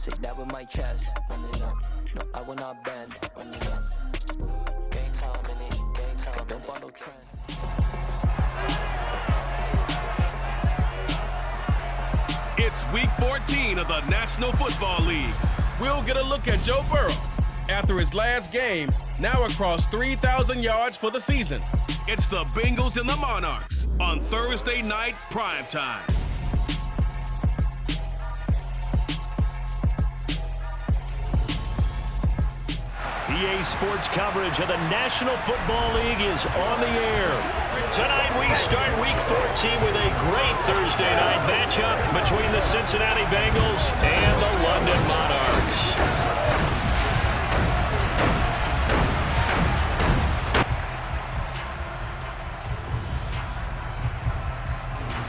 Say that with my chest. Run it up. No, I will not bend. Run it up. Game time, game time. Don't follow trend. It's week 14 of the National Football League. We'll get a look at Joe Burrow after his last game, now across 3,000 yards for the season. It's the Bengals and the Monarchs on Thursday night primetime. EA Sports coverage of the National Football League is on the air. Tonight we start Week 14 with a great Thursday night matchup between the Cincinnati Bengals and the London Monarchs.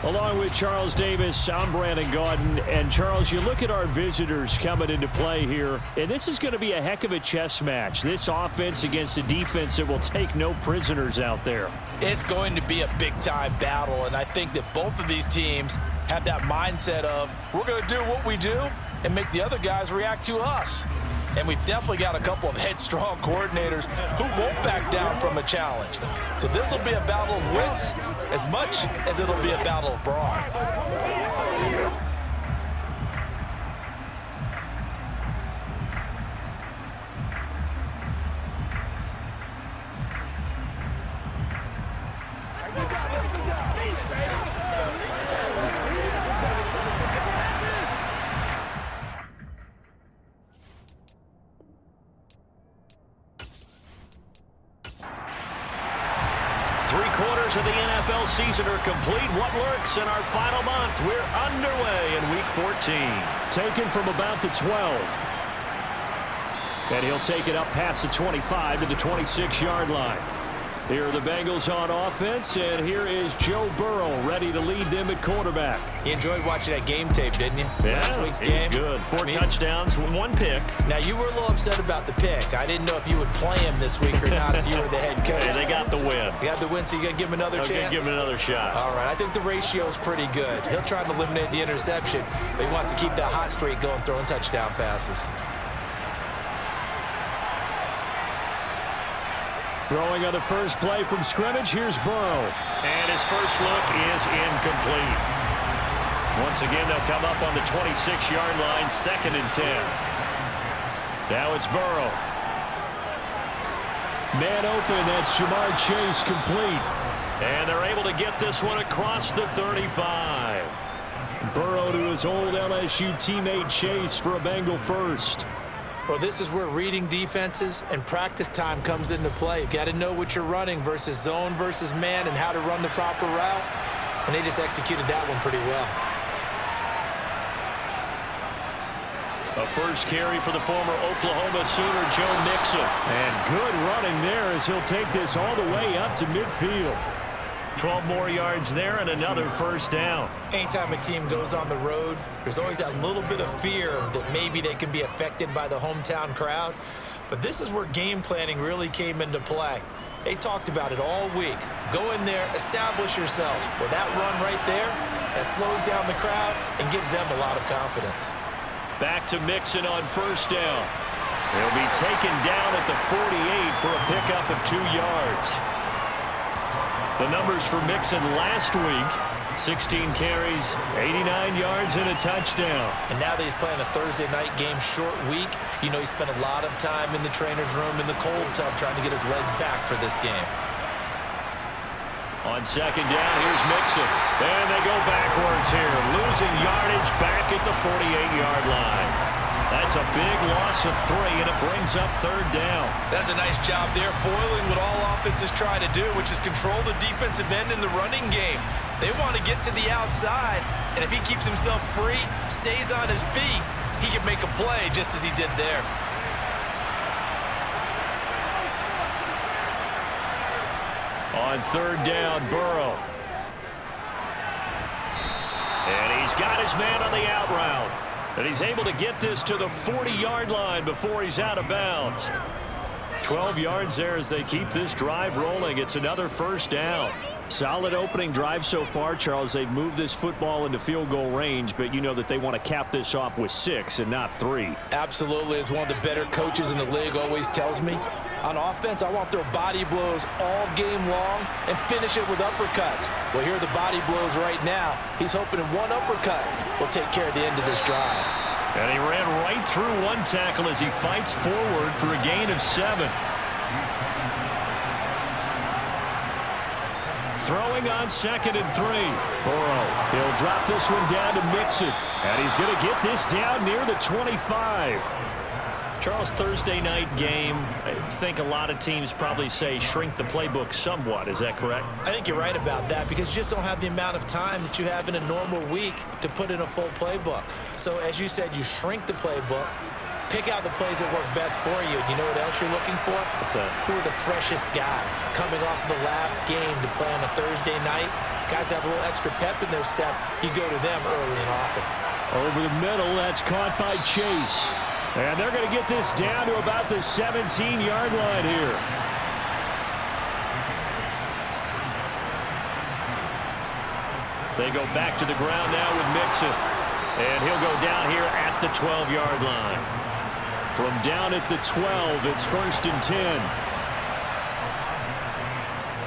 Along with Charles Davis, I'm Brandon Gaudin. And Charles, you look at our visitors coming into play here, and this is going to be a heck of a chess match. This offense against a defense that will take no prisoners out there. It's going to be a big-time battle, and I think that both of these teams have that mindset of, we're going to do what we do and make the other guys react to us. And we've definitely got a couple of headstrong coordinators who won't back down from a challenge. So this will be a battle of wits as much as it'll be a battle of brawn. Of the NFL season are complete. What lurks in our final month? We're underway in Week 14. Taken from about the 12. And he'll take it up past the 25 to the 26-yard line. Here are the Bengals on offense, and here is Joe Burrow ready to lead them at quarterback. You enjoyed watching that game tape, didn't you? Yeah, last week's game. Good. Four touchdowns, one pick. Now, you were a little upset about the pick. I didn't know if you would play him this week or not if you were the head coach. Yeah, they got the win. You got the win, so you're going to give him another chance? I'm going to give him another shot. All right, I think the ratio's pretty good. He'll try to eliminate the interception, but he wants to keep that hot streak going, throwing touchdown passes. Throwing on the first play from scrimmage, here's Burrow. And his first look is incomplete. Once again, they'll come up on the 26-yard line, 2nd and 10. Now it's Burrow. Man open, that's Jamar Chase complete. And they're able to get this one across the 35. Burrow to his old LSU teammate Chase for a Bengal first. Well, this is where reading defenses and practice time comes into play. You got to know what you're running versus zone versus man and how to run the proper route. And they just executed that one pretty well. A first carry for the former Oklahoma Sooner, Joe Mixon. And good running there as he'll take this all the way up to midfield. 12 more yards there and another first down. Anytime a team goes on the road, there's always that little bit of fear that maybe they can be affected by the hometown crowd. But this is where game planning really came into play. They talked about it all week. Go in there, establish yourselves. Well, that run right there, that slows down the crowd and gives them a lot of confidence. Back to Mixon on first down. He'll be taken down at the 48 for a pickup of 2 yards. The numbers for Mixon last week, 16 carries, 89 yards, and a touchdown. And now that he's playing a Thursday night game, short week, you know he spent a lot of time in the trainer's room in the cold tub trying to get his legs back for this game. On second down, here's Mixon. And they go backwards here, losing yardage back at the 48-yard line. That's a big loss of 3, and it brings up 3rd down. That's a nice job there, foiling what all offenses try to do, which is control the defensive end in the running game. They want to get to the outside, and if he keeps himself free, stays on his feet, he can make a play just as he did there. On 3rd down, Burrow. And he's got his man on the out route. And he's able to get this to the 40-yard line before he's out of bounds. 12 yards there as they keep this drive rolling. It's another first down. Solid opening drive so far, Charles. They've moved this football into field goal range, but you know that they want to cap this off with 6 and not 3. Absolutely. As one of the better coaches in the league always tells me, on offense, I want to throw body blows all game long and finish it with uppercuts. Well, here are the body blows right now. He's hoping in one uppercut will take care of the end of this drive. And he ran right through one tackle as he fights forward for a gain of 7. Throwing on 2nd and 3. Burrow, he'll drop this one down to Mixon. And he's going to get this down near the 25. Charles, Thursday night game, I think a lot of teams probably say shrink the playbook somewhat. Is that correct? I think you're right about that because you just don't have the amount of time that you have in a normal week to put in a full playbook. So as you said, you shrink the playbook, pick out the plays that work best for you. You know what else you're looking for? Who are the freshest guys coming off the last game to play on a Thursday night? Guys have a little extra pep in their step. You go to them early and often. Over the middle, that's caught by Chase. And they're going to get this down to about the 17-yard line here. They go back to the ground now with Mixon. And he'll go down here at the 12-yard line. From down at the 12, it's 1st and 10.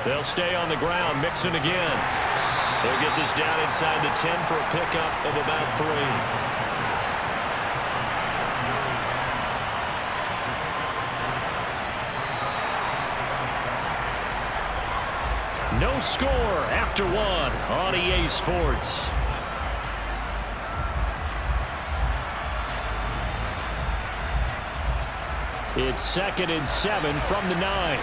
They'll stay on the ground. Mixon again. They'll get this down inside the 10 for a pickup of about 3. No score after 1 on EA Sports. It's 2nd and 7 from the 9.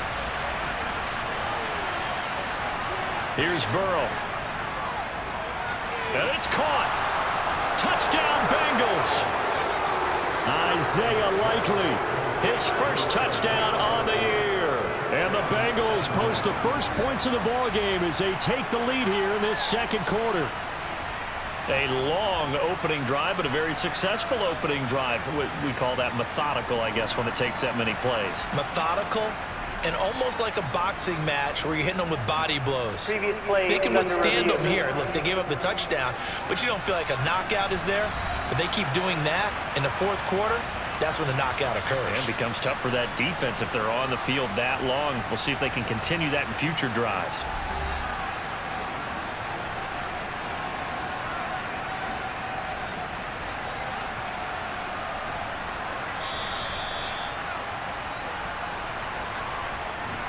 Here's Burrow. And it's caught. Touchdown, Bengals. Isaiah Likely, his first touchdown on the year. And the Bengals post the first points of the ball game as they take the lead here in this 2nd quarter. A long opening drive, but a very successful opening drive. We call that methodical, I guess, when it takes that many plays. Methodical and almost like a boxing match where you're hitting them with body blows. They can withstand them here. Look, they gave up the touchdown, but you don't feel like a knockout is there. But they keep doing that in the 4th quarter. That's when the knockout occurs. And it becomes tough for that defense if they're on the field that long. We'll see if they can continue that in future drives.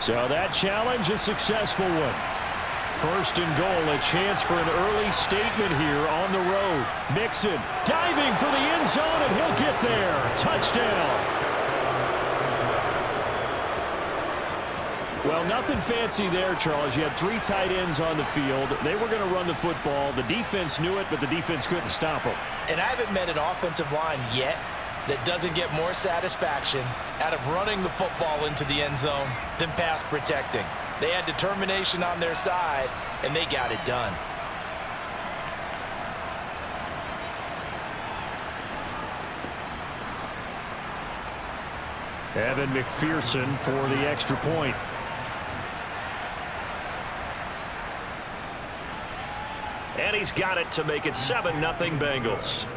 So that challenge, a successful one. 1st and goal, a chance for an early statement here on the road. Mixon diving for the end zone, and he'll get there. Touchdown. Well, nothing fancy there, Charles. You had 3 tight ends on the field. They were going to run the football. The defense knew it, but the defense couldn't stop them. And I haven't met an offensive line yet that doesn't get more satisfaction out of running the football into the end zone than pass protecting. They had determination on their side, and they got it done. Evan McPherson for the extra point. And he's got it to make it 7-0 Bengals.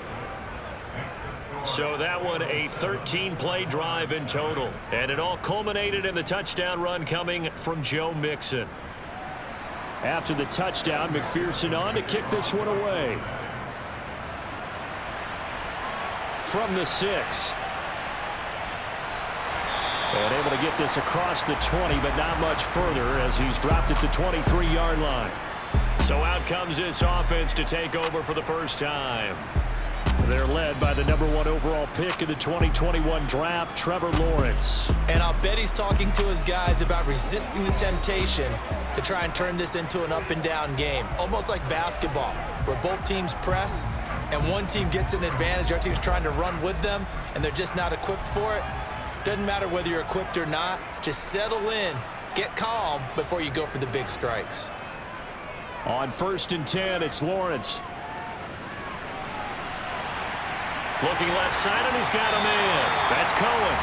So that one, a 13-play drive in total. And it all culminated in the touchdown run coming from Joe Mixon. After the touchdown, McPherson on to kick this one away. From the 6. And able to get this across the 20, but not much further as he's dropped at the 23-yard line. So out comes this offense to take over for the first time. They're led by the #1 overall pick in the 2021 draft, Trevor Lawrence. And I'll bet he's talking to his guys about resisting the temptation to try and turn this into an up-and-down game. Almost like basketball, where both teams press, and one team gets an advantage. Our team's trying to run with them, and they're just not equipped for it. Doesn't matter whether you're equipped or not. Just settle in, get calm before you go for the big strikes. On 1st and 10, it's Lawrence. Looking left side, and he's got him in. That's Cohen.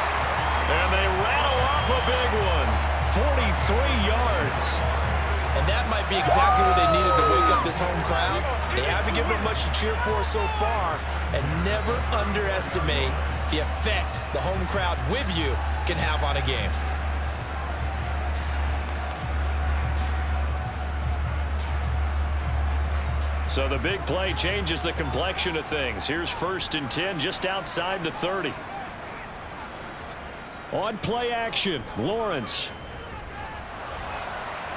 And they rattle off a big one. 43 yards. And that might be exactly what they needed to wake up this home crowd. They haven't given them much to cheer for so far, and never underestimate the effect the home crowd with you can have on a game. So the big play changes the complexion of things. Here's 1st and 10 just outside the 30. On play action, Lawrence.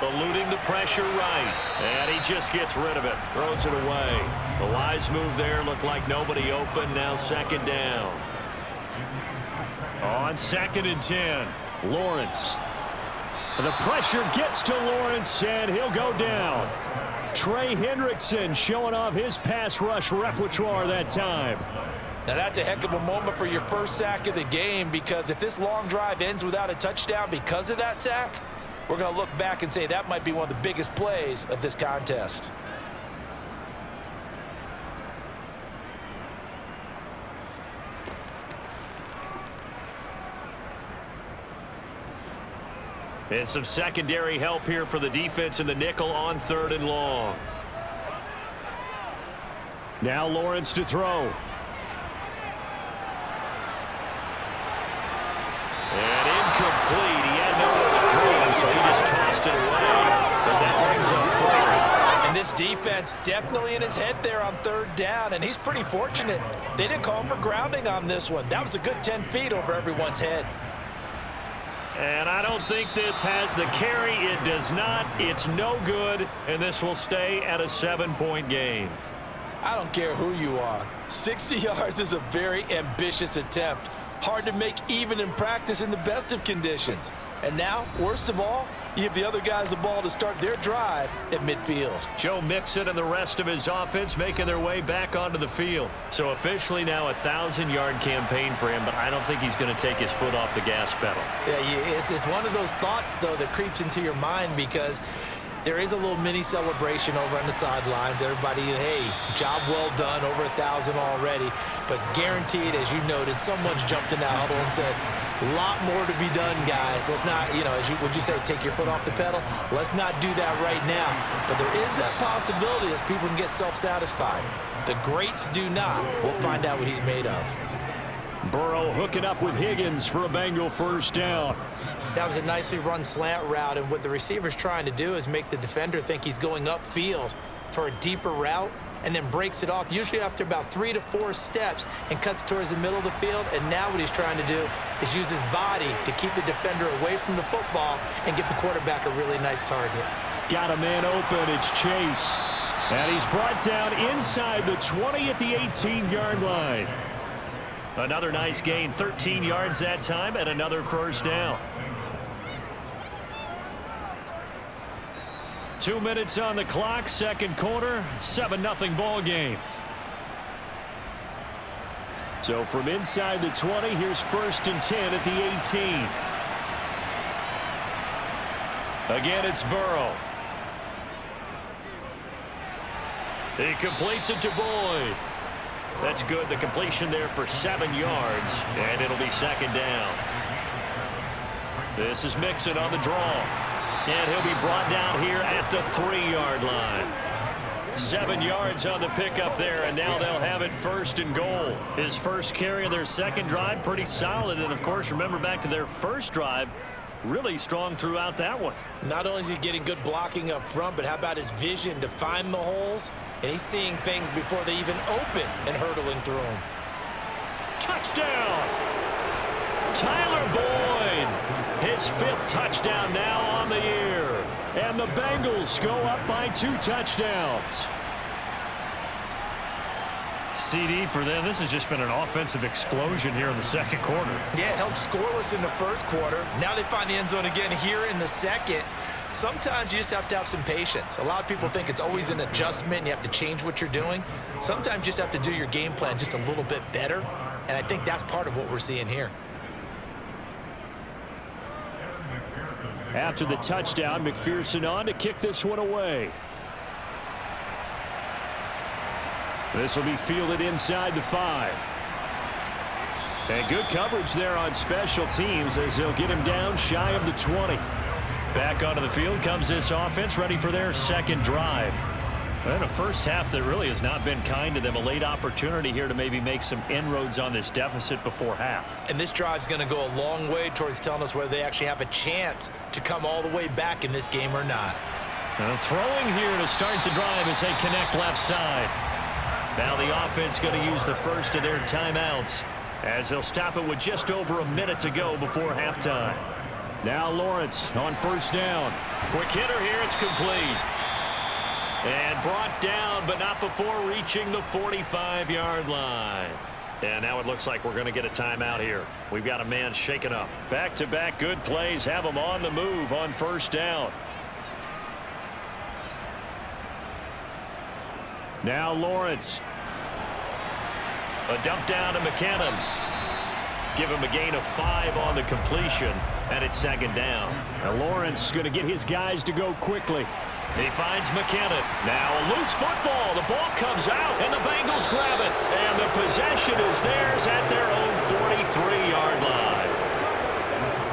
Eluding the pressure right. And he just gets rid of it. Throws it away. The wise move there. Looked like nobody open. Now 2nd down. On 2nd and 10, Lawrence. The pressure gets to Lawrence, and he'll go down. Trey Hendrickson showing off his pass rush repertoire that time. Now that's a heck of a moment for your first sack of the game, because if this long drive ends without a touchdown because of that sack, we're going to look back and say that might be one of the biggest plays of this contest. And some secondary help here for the defense in the nickel on 3rd and long. Now Lawrence to throw. And incomplete. He had nowhere to throw, so he just tossed it away. But that brings up 4th. And this defense definitely in his head there on 3rd down, and he's pretty fortunate. They didn't call him for grounding on this one. That was a good 10 feet over everyone's head. And I don't think this has the carry. It does not. It's no good, and this will stay at a 7-point game. I don't care who you are. 60 yards is a very ambitious attempt. Hard to make even in practice in the best of conditions. And now, worst of all, you give the other guys the ball to start their drive at midfield. Joe Mixon and the rest of his offense making their way back onto the field. So officially now a 1,000-yard campaign for him, but I don't think he's going to take his foot off the gas pedal. Yeah, it's one of those thoughts, though, that creeps into your mind, because there is a little mini celebration over on the sidelines. Everybody, hey, job well done, over 1,000 already. But guaranteed, as you noted, someone's jumped in that huddle and said, a lot more to be done, guys. Let's not, would you say, take your foot off the pedal? Let's not do that right now. But there is that possibility as people can get self-satisfied. The greats do not. We'll find out what he's made of. Burrow hooking up with Higgins for a Bengal 1st down. That was a nicely run slant route, and what the receiver's trying to do is make the defender think he's going upfield for a deeper route, and then breaks it off, usually after about 3 to 4 steps, and cuts towards the middle of the field. And now what he's trying to do is use his body to keep the defender away from the football and give the quarterback a really nice target. Got a man open. It's Chase. And he's brought down inside the 20 at the 18-yard line. Another nice gain, 13 yards that time, and another 1st down. 2 minutes on the clock, 2nd quarter, 7-0 ball game. So from inside the 20, here's 1st and 10 at the 18. Again, it's Burrow. He completes it to Boyd. That's good. The completion there for 7 yards, and it'll be 2nd down. This is Mixon on the draw. And he'll be brought down here at the 3-yard line. 7 yards on the pickup there, and now they'll have it 1st and goal. His first carry of their 2nd drive, pretty solid. And, of course, remember back to their 1st drive, really strong throughout that one. Not only is he getting good blocking up front, but how about his vision to find the holes? And he's seeing things before they even open and hurdling through them. Touchdown! Tyler Boyd, his 5th touchdown now on the year. And the Bengals go up by 2 touchdowns. CD for them. This has just been an offensive explosion here in the 2nd quarter. Yeah, held scoreless in the 1st quarter. Now they find the end zone again here in the 2nd. Sometimes you just have to have some patience. A lot of people think it's always an adjustment and you have to change what you're doing. Sometimes you just have to do your game plan just a little bit better. And I think that's part of what we're seeing here. After the touchdown, McPherson on to kick this one away. This will be fielded inside the 5. And good coverage there on special teams as they'll get him down shy of the 20. Back onto the field comes this offense, ready for their second drive. And a first half that really has not been kind to them. A late opportunity here to maybe make some inroads on this deficit before half. And this drive's going to go a long way towards telling us whether they actually have a chance to come all the way back in this game or not. Throwing here to start the drive as they connect left side. Now the offense going to use the first of their timeouts as they'll stop it with just over a minute to go before halftime. Now Lawrence on first down. Quick hitter here. It's complete. And brought down, but not before reaching the 45-yard line. And now it looks like we're going to get a timeout here. We've got a man shaken up. Back-to-back good plays have him on the move on first down. Now Lawrence. A dump down to McKinnon. Give him a gain of 5 on the completion, and it's second down. Now Lawrence going to get his guys to go quickly. He finds McKinnon. Now a loose football. The ball comes out, and the Bengals grab it. And the possession is theirs at their own 43-yard line.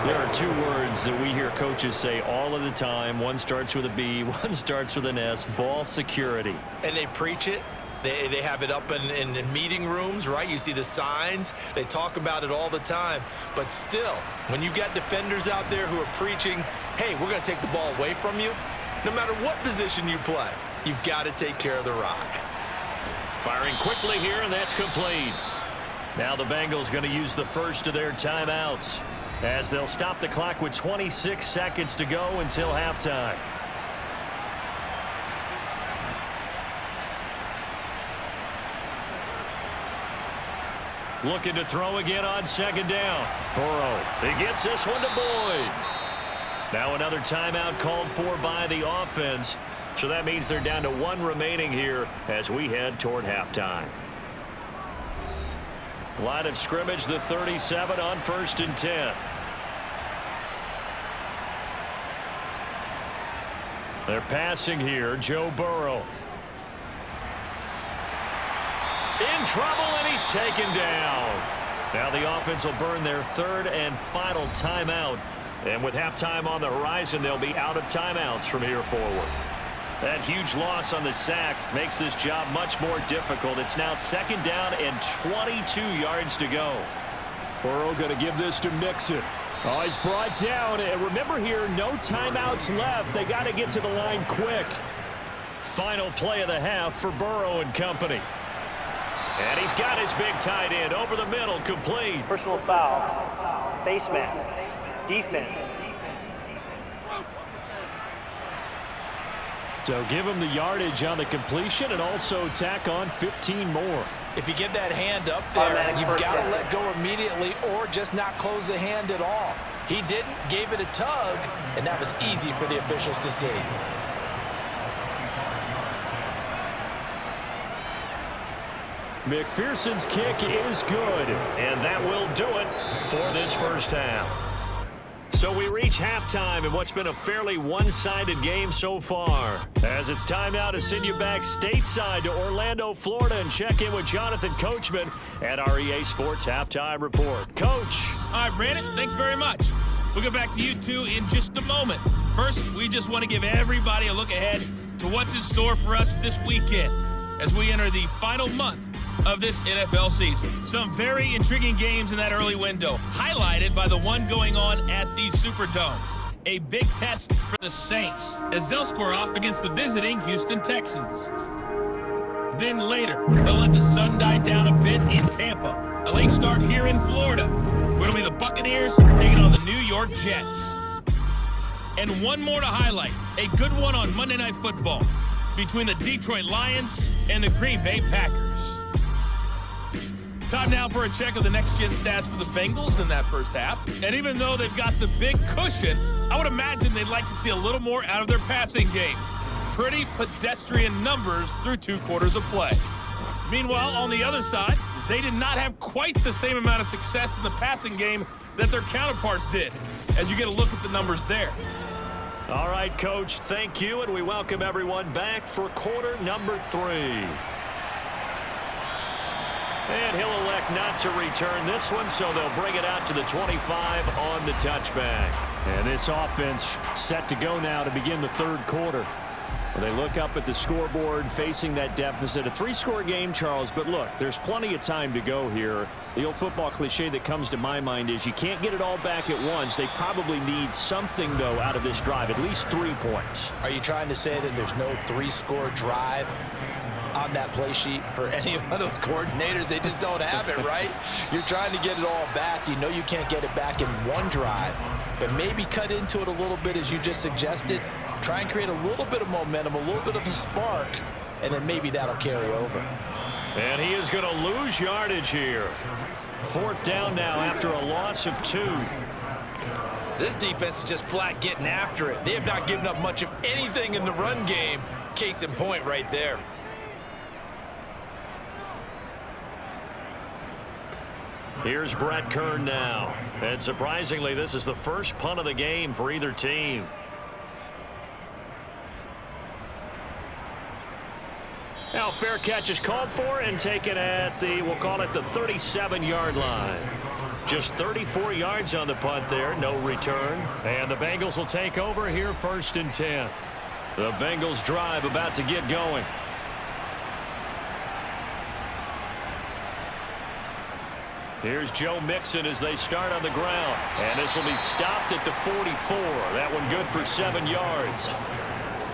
There are 2 words that we hear coaches say all of the time. One starts with a B, one starts with an S. Ball security. And they preach it. They have it up in meeting rooms, right? You see the signs. They talk about it all the time. But still, when you've got defenders out there who are preaching, hey, we're going to take the ball away from you, no matter what position you play, you've got to take care of the rock. Firing quickly here, and that's complete. Now the Bengals going to use the first of their timeouts as they'll stop the clock with 26 seconds to go until halftime. Looking to throw again on second down. Burrow. He gets this one to Boyd. Now another timeout called for by the offense. So that means they're down to 1 remaining here as we head toward halftime. Line of scrimmage, the 37 on 1st and 10. They're passing here. Joe Burrow. In trouble, and he's taken down. Now the offense will burn their 3rd and final timeout. And with halftime on the horizon, they'll be out of timeouts from here forward. That huge loss on the sack makes this job much more difficult. It's now 2nd down and 22 yards to go. Burrow going to give this to Mixon. Oh, he's brought down. And remember here, no timeouts left. They got to get to the line quick. Final play of the half for Burrow and company. And he's got his big tight end over the middle, complete. Personal foul, face mask, defense. So give him the yardage on the completion and also tack on 15 more. If you get that hand up there, you've got to let go immediately or just not close the hand at all. He didn't, gave it a tug, and that was easy for the officials to see. McPherson's kick is good, and that will do it for this first half. So we reach halftime in what's been a fairly one-sided game so far. As it's time now to send you back stateside to Orlando, Florida, and check in with Jonathan Coachman at our EA Sports Halftime Report. Coach. All right, Brandon, thanks very much. We'll get back to you two in just a moment. First, we just want to give everybody a look ahead to what's in store for us this weekend as we enter the final month of this NFL season. Some very intriguing games in that early window, highlighted by the one going on at the Superdome. A big test for the Saints as they'll square off against the visiting Houston Texans. Then later, they'll let the sun die down a bit in Tampa. A late start here in Florida, where it'll be the Buccaneers taking on the New York Jets. And one more to highlight, a good one on Monday Night Football between the Detroit Lions and the Green Bay Packers. Time now for a check of the next-gen stats for the Bengals in that first half. And even though they've got the big cushion, I would imagine they'd like to see a little more out of their passing game. Pretty pedestrian numbers through 2 quarters of play. Meanwhile, on the other side, they did not have quite the same amount of success in the passing game that their counterparts did, as you get a look at the numbers there. All right, Coach, thank you, and we welcome everyone back for quarter number 3. And he'll elect not to return this one, so they'll bring it out to the 25 on the touchback. And this offense set to go now to begin the third quarter. They look up at the scoreboard facing that deficit. A 3-score game, Charles, but look, there's plenty of time to go here. The old football cliche that comes to my mind is you can't get it all back at once. They probably need something, though, out of this drive, at least 3 points. Are you trying to say that there's no 3-score drive on that play sheet for any of those coordinators? They just don't have it, right? You're trying to get it all back. You know you can't get it back in one drive, but maybe cut into it a little bit as you just suggested. Try and create a little bit of momentum, a little bit of a spark, and then maybe that'll carry over. And he is going to lose yardage here. 4th down now after a loss of 2. This defense is just flat getting after it. They have not given up much of anything in the run game. Case in point right there. Here's Brett Kern now. And surprisingly, this is the first punt of the game for either team. Now, fair catch is called for and taken at the, we'll call it the 37-yard line. Just 34 yards on the punt there, no return. And the Bengals will take over here 1st and 10. The Bengals drive about to get going. Here's Joe Mixon as they start on the ground. And this will be stopped at the 44. That one good for 7 yards.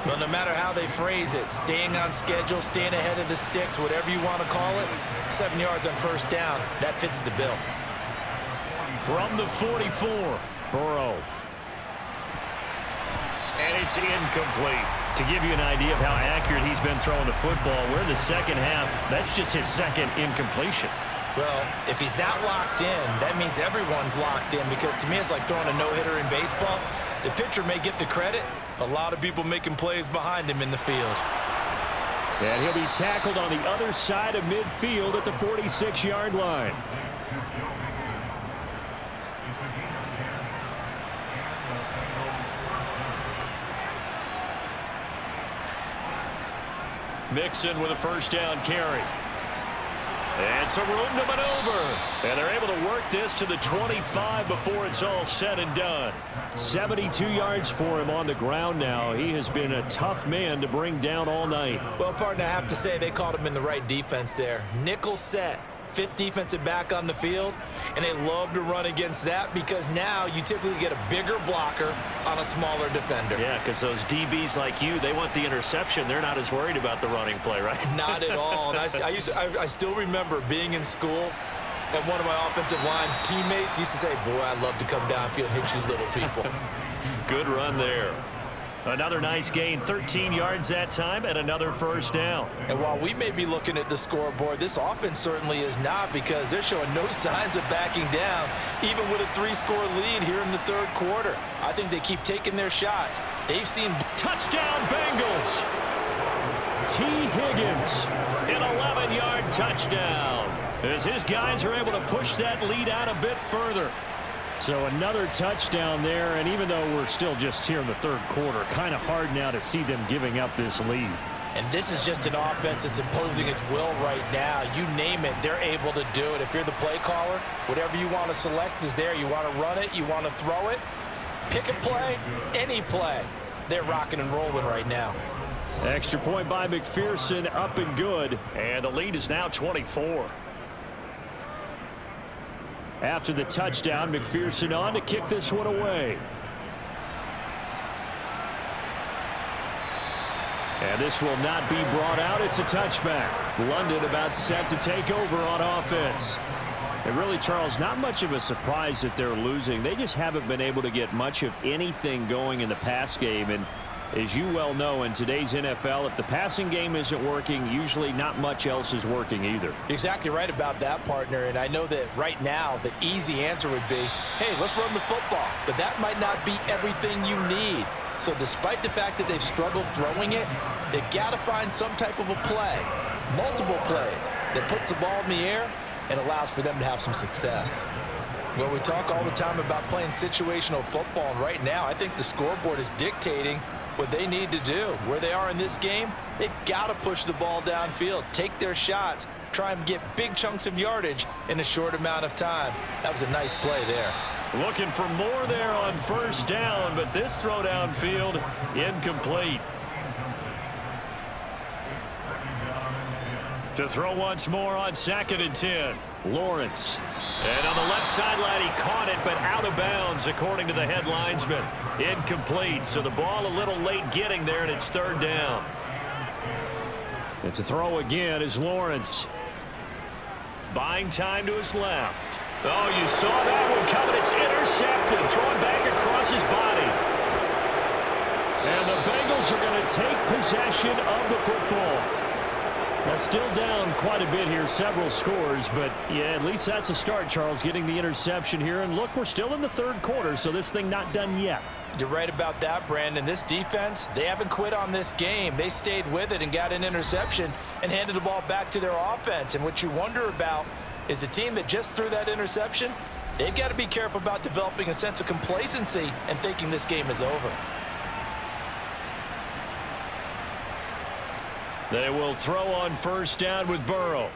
Well, no matter how they phrase it, staying on schedule, staying ahead of the sticks, whatever you want to call it, 7 yards on 1st down, that fits the bill. From the 44, Burrow. And it's incomplete. To give you an idea of how accurate he's been throwing the football, we're in the second half. That's just his second incompletion. Well, if he's that locked in, that means everyone's locked in, because to me it's like throwing a no-hitter in baseball. The pitcher may get the credit, a lot of people making plays behind him in the field. And he'll be tackled on the other side of midfield at the 46-yard line. Mixon with a 1st down carry. And some room to maneuver. And they're able to work this to the 25 before it's all said and done. 72 yards for him on the ground now. He has been a tough man to bring down all night. Well, partner, I have to say they called him in the right defense there. Nickel set. 5th defensive back on the field, and they love to run against that because now you typically get a bigger blocker on a smaller defender. Yeah, because those DBs like you, they want the interception. They're not as worried about the running play, right? Not at all. And I still remember being in school, and one of my offensive line teammates used to say, boy, I'd love to come downfield and hit you little people. Good run there. Another nice gain, 13 yards that time, and another 1st down. And while we may be looking at the scoreboard, this offense certainly is not, because they're showing no signs of backing down, even with a 3-score lead here in the 3rd quarter. I think they keep taking their shots. They've seen... Touchdown, Bengals! T. Higgins, an 11-yard touchdown, as his guys are able to push that lead out a bit further. So another touchdown there, and even though we're still just here in the 3rd quarter, kind of hard now to see them giving up this lead. And this is just an offense that's imposing its will right now. You name it, they're able to do it. If you're the play caller, whatever you want to select is there. You want to run it, you want to throw it, pick a play, any play. They're rocking and rolling right now. Extra point by McPherson, up and good, and the lead is now 24. After the touchdown, McPherson on to kick this one away. And this will not be brought out. It's a touchback. London about set to take over on offense. And really, Charles, not much of a surprise that they're losing. They just haven't been able to get much of anything going in the pass game. And as you well know, in today's NFL, if the passing game isn't working, usually not much else is working either. You're exactly right about that, partner. And I know that right now the easy answer would be, hey, let's run the football. But that might not be everything you need. So despite the fact that they've struggled throwing it, they've got to find some type of a play, multiple plays, that puts the ball in the air and allows for them to have some success. Well, we talk all the time about playing situational football, and right now I think the scoreboard is dictating what they need to do. Where they are in this game, they've got to push the ball downfield, take their shots, try and get big chunks of yardage in a short amount of time. That was a nice play there. Looking for more there on first down, but this throw downfield incomplete. To throw once more on 2nd and 10. Lawrence. And on the left sideline, he caught it, but out of bounds, according to the head linesman. Incomplete, so the ball a little late getting there, and it's 3rd down. And to throw again is Lawrence. Buying time to his left. Oh, you saw that one coming. It's intercepted. Throwing back across his body. And the Bengals are going to take possession of the football. Well, still down quite a bit here, several scores, but yeah, at least that's a start, Charles, getting the interception here. And look, we're still in the 3rd quarter, so this thing not done yet. You're right about that, Brandon. This defense, they haven't quit on this game. They stayed with it and got an interception and handed the ball back to their offense. And what you wonder about is the team that just threw that interception, they've got to be careful about developing a sense of complacency and thinking this game is over. They will throw on first down with Burrow.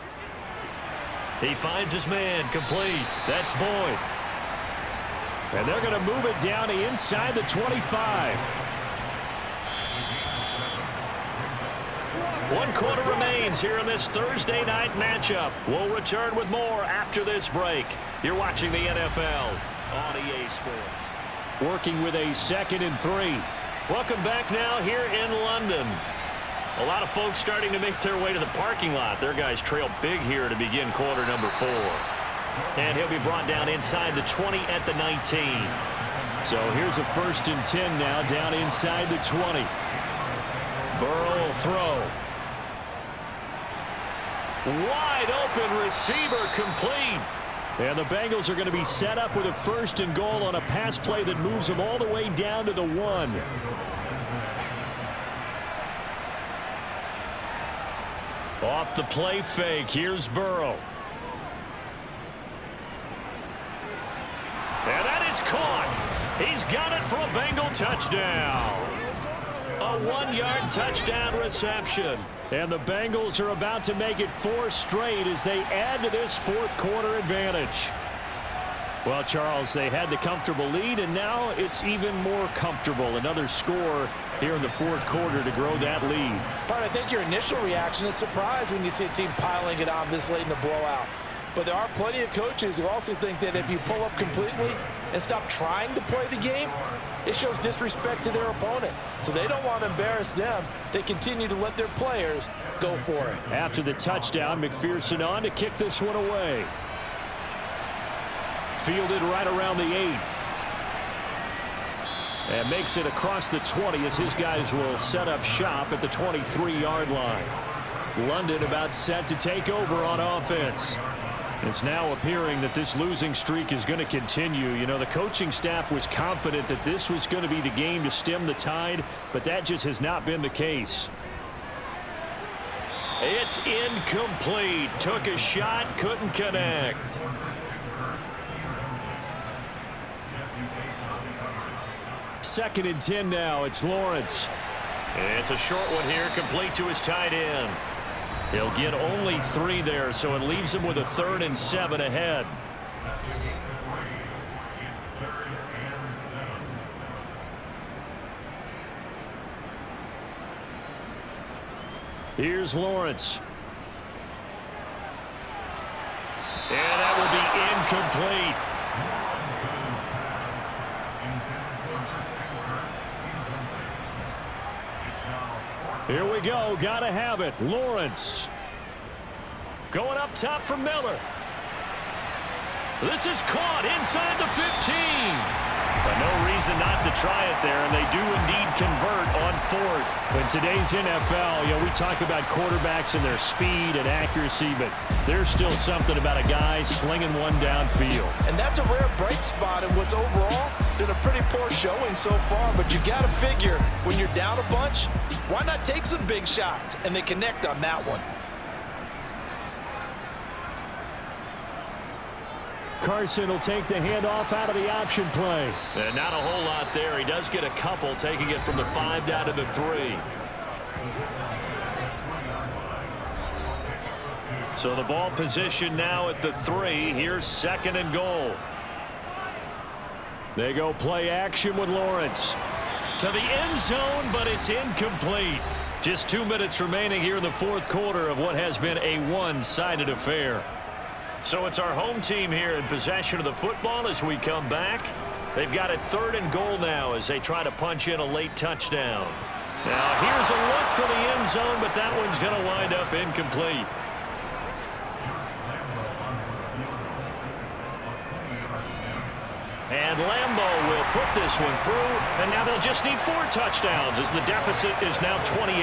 He finds his man, complete. That's Boyd. And they're going to move it down to inside the 25. 1 quarter remains here in this Thursday night matchup. We'll return with more after this break. You're watching the NFL on EA Sports. Working with a 2nd and 3. Welcome back now here in London. A lot of folks starting to make their way to the parking lot. Their guys trail big here to begin quarter number 4. And he'll be brought down inside the 20 at the 19. So here's a 1st and 10 now down inside the 20. Burrow will throw. Wide open receiver, complete. And the Bengals are going to be set up with a 1st and goal on a pass play that moves them all the way down to the 1. Off the play fake, here's Burrow. And that is caught. He's got it for a Bengal touchdown. A 1-yard touchdown reception. And the Bengals are about to make it 4 straight as they add to this 4th quarter advantage. Well, Charles, they had the comfortable lead, and now it's even more comfortable. Another score here in the 4th quarter to grow that lead. But I think your initial reaction is surprise when you see a team piling it on this late in the blowout. But there are plenty of coaches who also think that if you pull up completely and stop trying to play the game, it shows disrespect to their opponent. So they don't want to embarrass them. They continue to let their players go for it. After the touchdown, McPherson on to kick this one away. Fielded right around the 8. And makes it across the 20 as his guys will set up shop at the 23-yard line. London about set to take over on offense. It's now appearing that this losing streak is going to continue. You know, the coaching staff was confident that this was going to be the game to stem the tide, but that just has not been the case. It's incomplete. Took a shot, couldn't connect. Second and 10 now. It's Lawrence. It's a short one here, complete to his tight end. He'll get only 3 there, so it leaves him with a 3rd and 7 ahead. Here's Lawrence. And that will be incomplete. Here we go. Got to have it. Lawrence. Going up top for Miller. This is caught inside the 15. But no reason not to try it there, and they do indeed convert on 4th. In today's NFL, you know, we talk about quarterbacks and their speed and accuracy, but there's still something about a guy slinging one downfield. And that's a rare bright spot in what's overall been a pretty poor showing so far, but you got to figure when you're down a bunch, why not take some big shots? And they connect on that one. Carson will take the handoff out of the option play. And not a whole lot there. He does get a couple, taking it from the 5 down to the 3. So the ball position now at the 3. Here's 2nd and goal. They go play action with Lawrence. To the end zone, but it's incomplete. Just 2 minutes remaining here in the 4th quarter of what has been a one-sided affair. So it's our home team here in possession of the football as we come back. They've got it 3rd and goal now as they try to punch in a late touchdown. Now here's a look for the end zone, but that one's going to wind up incomplete. And Lambeau will put this one through, and now they'll just need 4 touchdowns as the deficit is now 28.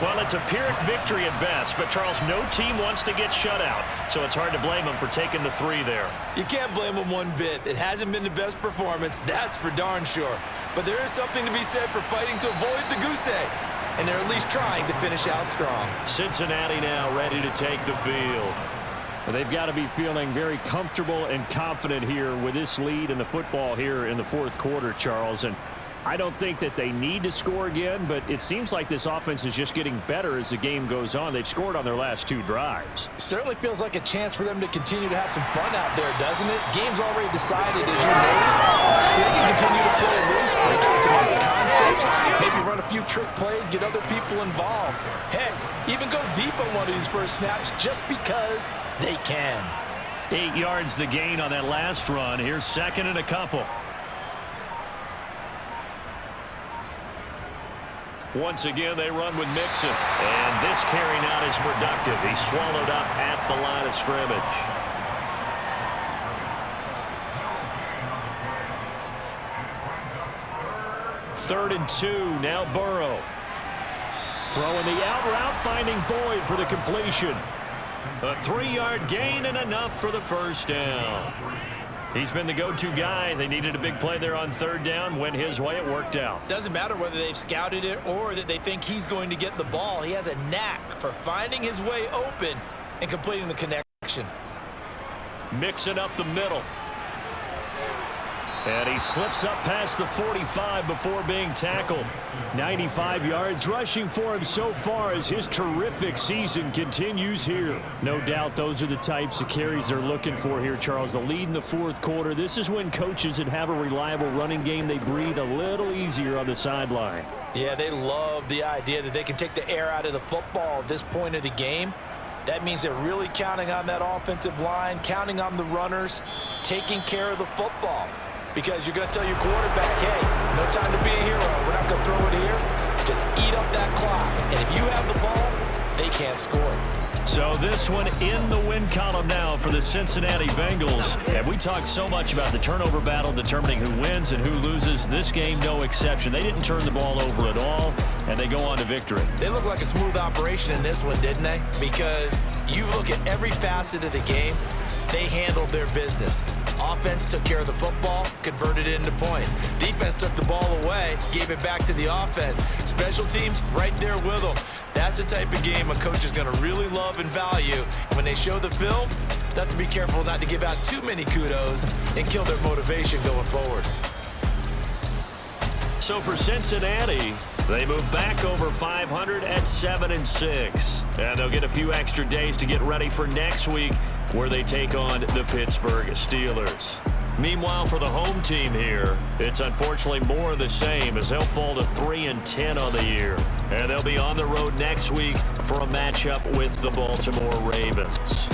Well, it's a Pyrrhic victory at best, but Charles, no team wants to get shut out, so it's hard to blame them for taking the 3 there. You can't blame them one bit. It hasn't been the best performance, that's for darn sure. But there is something to be said for fighting to avoid the goose egg, and they're at least trying to finish out strong. Cincinnati now ready to take the field. Well, they've got to be feeling very comfortable and confident here with this lead in the football here in the 4th quarter, Charles. And I don't think that they need to score again, but it seems like this offense is just getting better as the game goes on. They've scored on their last 2 drives. Certainly feels like a chance for them to continue to have some fun out there, doesn't it? Game's already decided, as you know, so they can continue to play loose, break out some other concepts, maybe run a few trick plays, get other people involved. Heck, even go deep on one of these first snaps just because they can. 8 yards the gain on that last run. Here's 2nd and a couple. Once again, they run with Mixon. And this carry not as productive. He's swallowed up at the line of scrimmage. Third and 2. Now Burrow. Throwing the out route, finding Boyd for the completion. A 3-yard gain and enough for the first down. He's been the go-to guy. They needed a big play there on 3rd down. Went his way. It worked out. Doesn't matter whether they've scouted it or that they think he's going to get the ball. He has a knack for finding his way open and completing the connection. Mixing up the middle. And he slips up past the 45 before being tackled. 95 yards rushing for him so far as his terrific season continues here. No doubt those are the types of carries they're looking for here, Charles. The lead in the 4th quarter. This is when coaches that have a reliable running game, they breathe a little easier on the sideline. Yeah, they love the idea that they can take the air out of the football at this point of the game. That means they're really counting on that offensive line, counting on the runners, taking care of the football. Because you're going to tell your quarterback, hey, no time to be a hero. We're not going to throw it here. Just eat up that clock. And if you have the ball, they can't score. So this one in the win column now for the Cincinnati Bengals. And we talked so much about the turnover battle determining who wins and who loses. This game, no exception. They didn't turn the ball over at all, and they go on to victory. They look like a smooth operation in this one, didn't they? Because you look at every facet of the game, they handled their business. Offense took care of the football, converted it into points. Defense took the ball away, gave it back to the offense. Special teams, right there with them. That's the type of game a coach is going to really love and value. And when they show the film, they have to be careful not to give out too many kudos and kill their motivation going forward. So for Cincinnati, they move back over 500 at 7-6. And they'll get a few extra days to get ready for next week where they take on the Pittsburgh Steelers. Meanwhile, for the home team here, it's unfortunately more of the same as they'll fall to 3-10 on the year. And they'll be on the road next week for a matchup with the Baltimore Ravens.